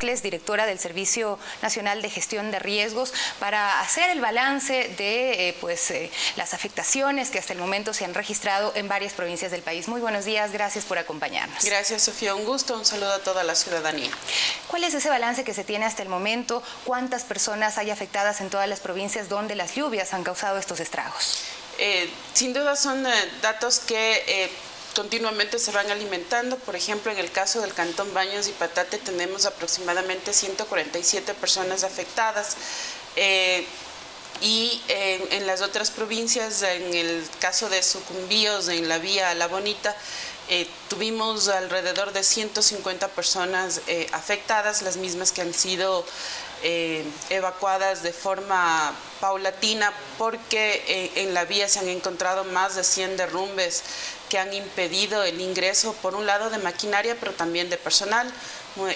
directora del Servicio Nacional de Gestión de Riesgos, para hacer el balance de las afectaciones que hasta el momento se han registrado en varias provincias del país. Muy buenos días, gracias por acompañarnos. Gracias, Sofía, un gusto, un saludo a toda la ciudadanía. ¿Cuál es ese balance que se tiene hasta el momento? ¿Cuántas personas hay afectadas en todas las provincias donde las lluvias han causado estos estragos? Sin duda son datos que continuamente se van alimentando. Por ejemplo, en el caso del Cantón Baños y Patate tenemos aproximadamente 147 personas afectadas. Y en las otras provincias, en el caso de Sucumbíos, en la vía La Bonita, tuvimos alrededor de 150 personas afectadas, las mismas que han sido evacuadas de forma paulatina, porque en la vía se han encontrado más de 100 derrumbes que han impedido el ingreso, por un lado, de maquinaria, pero también de personal.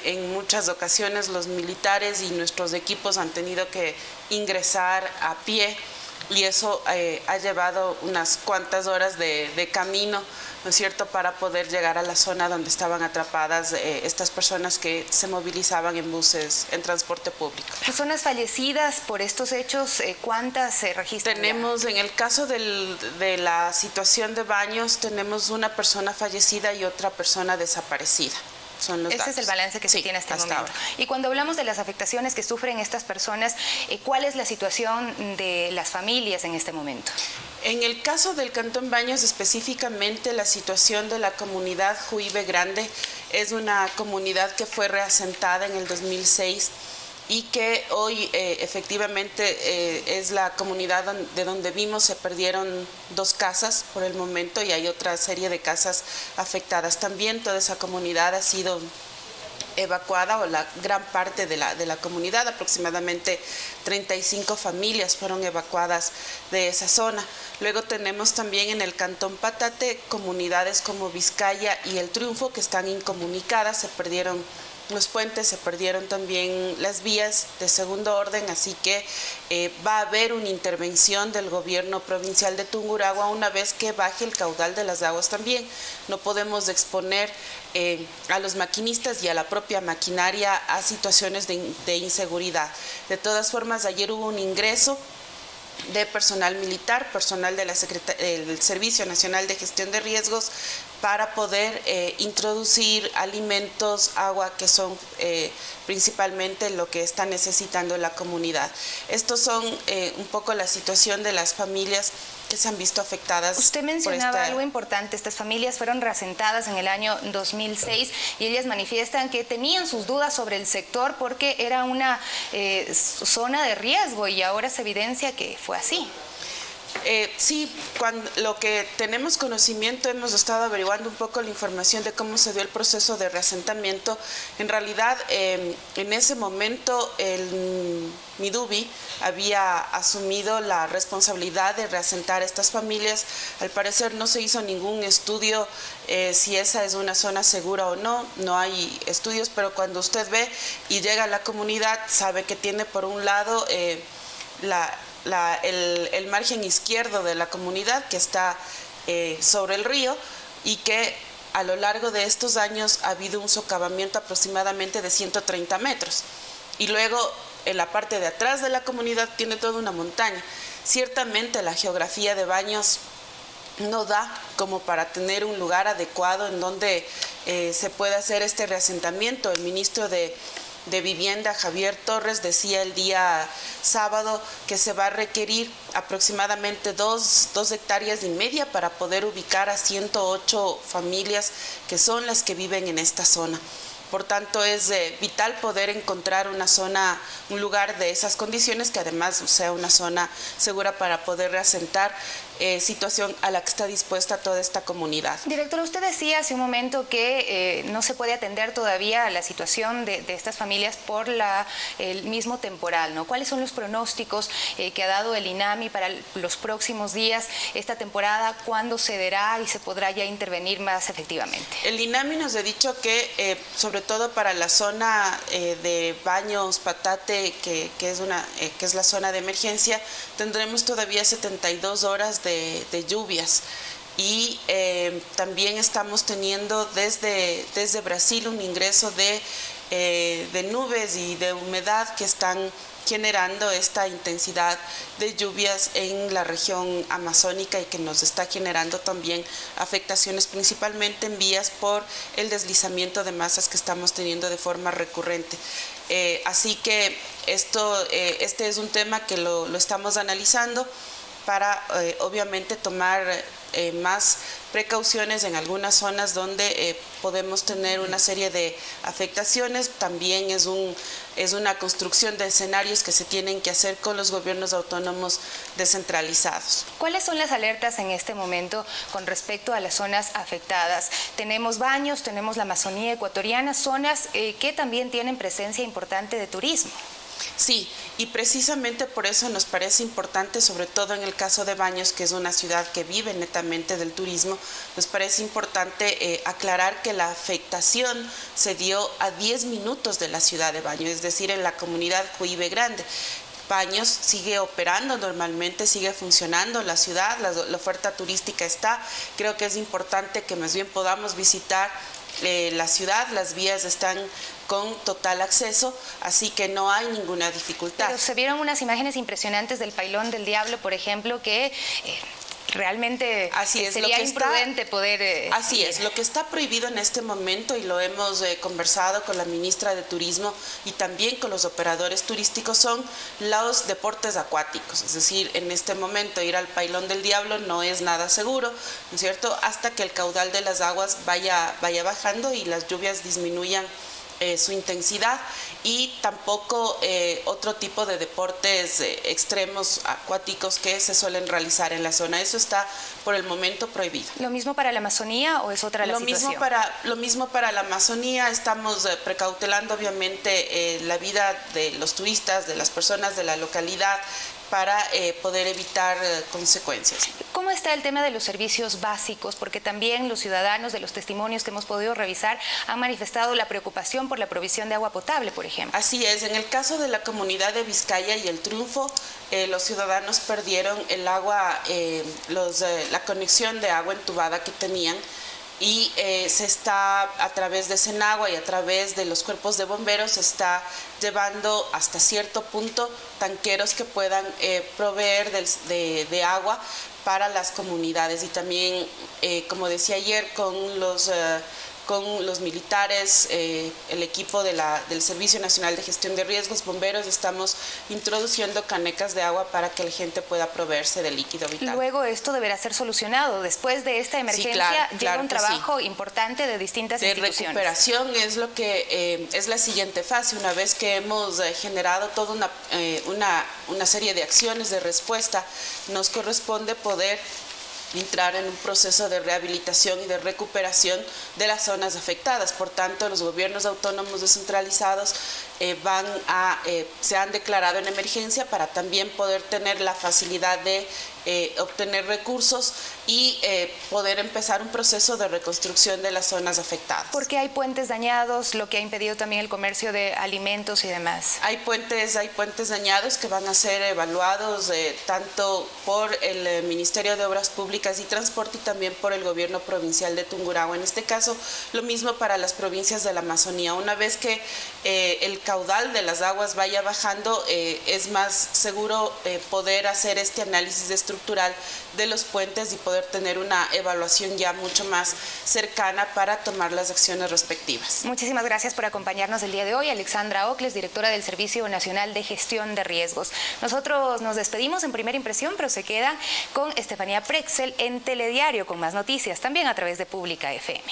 En muchas ocasiones los militares y nuestros equipos han tenido que ingresar a pie, y eso ha llevado unas cuantas horas de camino, ¿no es cierto?, para poder llegar a la zona donde estaban atrapadas estas personas que se movilizaban en buses, en transporte público. ¿Personas fallecidas por estos hechos, cuántas se registran? Tenemos, en el caso de la situación de Baños, tenemos una persona fallecida y otra persona desaparecida. Ese es el balance que se tiene hasta el momento. Ahora. Y cuando hablamos de las afectaciones que sufren estas personas, ¿cuál es la situación de las familias en este momento? En el caso del Cantón Baños, específicamente la situación de la comunidad Juibe Grande es una comunidad que fue reasentada en el 2006 y que hoy efectivamente es la comunidad de donde vimos se perdieron 2 casas por el momento, y hay otra serie de casas afectadas. También toda esa comunidad ha sido evacuada, o la gran parte de la comunidad, aproximadamente 35 familias fueron evacuadas de esa zona. Luego tenemos también en el Cantón Patate comunidades como Vizcaya y El Triunfo que están incomunicadas, se perdieron los puentes, se perdieron también las vías de segundo orden, así que va a haber una intervención del gobierno provincial de Tungurahua una vez que baje el caudal de las aguas también. No podemos exponer a los maquinistas y a la propia maquinaria a situaciones de inseguridad. De todas formas, ayer hubo un ingreso de personal militar, personal de del Servicio Nacional de Gestión de Riesgos, para poder introducir alimentos, agua, que son principalmente lo que está necesitando la comunidad. Estos son un poco la situación de las familias que se han visto afectadas. Usted mencionaba algo importante, estas familias fueron reasentadas en el año 2006 y ellas manifiestan que tenían sus dudas sobre el sector porque era una zona de riesgo, y ahora se evidencia que fue así. Sí, lo que tenemos conocimiento, hemos estado averiguando un poco la información de cómo se dio el proceso de reasentamiento. En realidad, en ese momento el Midubi había asumido la responsabilidad de reasentar a estas familias. Al parecer no se hizo ningún estudio si esa es una zona segura o no, no hay estudios, pero cuando usted ve y llega a la comunidad, sabe que tiene por un lado el margen izquierdo de la comunidad, que está sobre el río, y que a lo largo de estos años ha habido un socavamiento aproximadamente de 130 metros. Y luego en la parte de atrás de la comunidad tiene toda una montaña. Ciertamente la geografía de Baños no da como para tener un lugar adecuado en donde se pueda hacer este reasentamiento. El ministro de Vivienda, Javier Torres, decía el día sábado que se va a requerir aproximadamente 2,5 hectáreas para poder ubicar a 108 familias que son las que viven en esta zona. Por tanto, es vital poder encontrar una zona, un lugar de esas condiciones que además sea una zona segura para poder reasentar, situación a la que está dispuesta toda esta comunidad. Directora, usted decía hace un momento que no se puede atender todavía la situación de estas familias por el mismo temporal, ¿no? ¿Cuáles son los pronósticos que ha dado el INAMI para los próximos días, esta temporada? ¿Cuándo cederá y se podrá ya intervenir más efectivamente? El INAMI nos ha dicho que sobre todo para la zona de Baños, Patate, que es la zona de emergencia, tendremos todavía 72 horas de lluvias. Y también estamos teniendo desde Brasil un ingreso de de nubes y de humedad que están generando esta intensidad de lluvias en la región amazónica y que nos está generando también afectaciones principalmente en vías por el deslizamiento de masas que estamos teniendo de forma recurrente. Así que este es un tema que lo estamos analizando para obviamente tomar más precauciones en algunas zonas donde podemos tener una serie de afectaciones. También es una construcción de escenarios que se tienen que hacer con los gobiernos autónomos descentralizados. ¿Cuáles son las alertas en este momento con respecto a las zonas afectadas? Tenemos Baños, tenemos la Amazonía ecuatoriana, zonas que también tienen presencia importante de turismo. Sí, y precisamente por eso nos parece importante, sobre todo en el caso de Baños, que es una ciudad que vive netamente del turismo, nos parece importante aclarar que la afectación se dio a 10 minutos de la ciudad de Baños, es decir, en la comunidad Juibe Grande. Baños sigue operando normalmente, sigue funcionando la ciudad, la oferta turística está. Creo que es importante que más bien podamos visitar la ciudad, las vías están con total acceso, así que no hay ninguna dificultad. Pero se vieron unas imágenes impresionantes del Pailón del Diablo, por ejemplo, que realmente sería imprudente poder... Así es, lo que está prohibido en este momento, y lo hemos conversado con la ministra de Turismo y también con los operadores turísticos, son los deportes acuáticos. Es decir, en este momento ir al Pailón del Diablo no es nada seguro, ¿no es cierto?, hasta que el caudal de las aguas vaya bajando y las lluvias disminuyan su intensidad, y tampoco otro tipo de deportes extremos acuáticos que se suelen realizar en la zona. Eso está por el momento prohibido. ¿Lo mismo para la Amazonía o es otra la situación? Lo mismo para la Amazonía. Estamos precautelando obviamente la vida de los turistas, de las personas de la localidad, para poder evitar consecuencias. ¿Cómo está el tema de los servicios básicos? Porque también los ciudadanos, de los testimonios que hemos podido revisar, han manifestado la preocupación por la provisión de agua potable, por ejemplo. Así es, en el caso de la comunidad de Vizcaya y El Triunfo, los ciudadanos perdieron el agua, la conexión de agua entubada que tenían, y se está, a través de Senagua y a través de los cuerpos de bomberos, se está llevando hasta cierto punto tanqueros que puedan proveer de agua para las comunidades. Y también, como decía ayer, con los militares, el equipo del Servicio Nacional de Gestión de Riesgos, bomberos, estamos introduciendo canecas de agua para que la gente pueda proveerse de líquido vital. Luego esto deberá ser solucionado. Después de esta emergencia, sí, llega un trabajo importante de distintas instituciones. De recuperación es lo que es la siguiente fase. Una vez que hemos generado toda una serie de acciones de respuesta, nos corresponde poder entrar en un proceso de rehabilitación y de recuperación de las zonas afectadas. Por tanto, los gobiernos autónomos descentralizados se han declarado en emergencia para también poder tener la facilidad de obtener recursos y poder empezar un proceso de reconstrucción de las zonas afectadas. Porque hay puentes dañados, lo que ha impedido también el comercio de alimentos y demás. Hay puentes dañados que van a ser evaluados tanto por el Ministerio de Obras Públicas y Transporte y también por el gobierno provincial de Tungurahua. En este caso, lo mismo para las provincias de la Amazonía. Una vez que el caudal de las aguas vaya bajando, es más seguro poder hacer este análisis estructural de los puentes y poder tener una evaluación ya mucho más cercana para tomar las acciones respectivas. Muchísimas gracias por acompañarnos el día de hoy. Alexandra Ocles, directora del Servicio Nacional de Gestión de Riesgos. Nosotros nos despedimos en Primera Impresión, pero se quedan con Estefanía Prexel en Telediario con más noticias, también a través de Pública FM.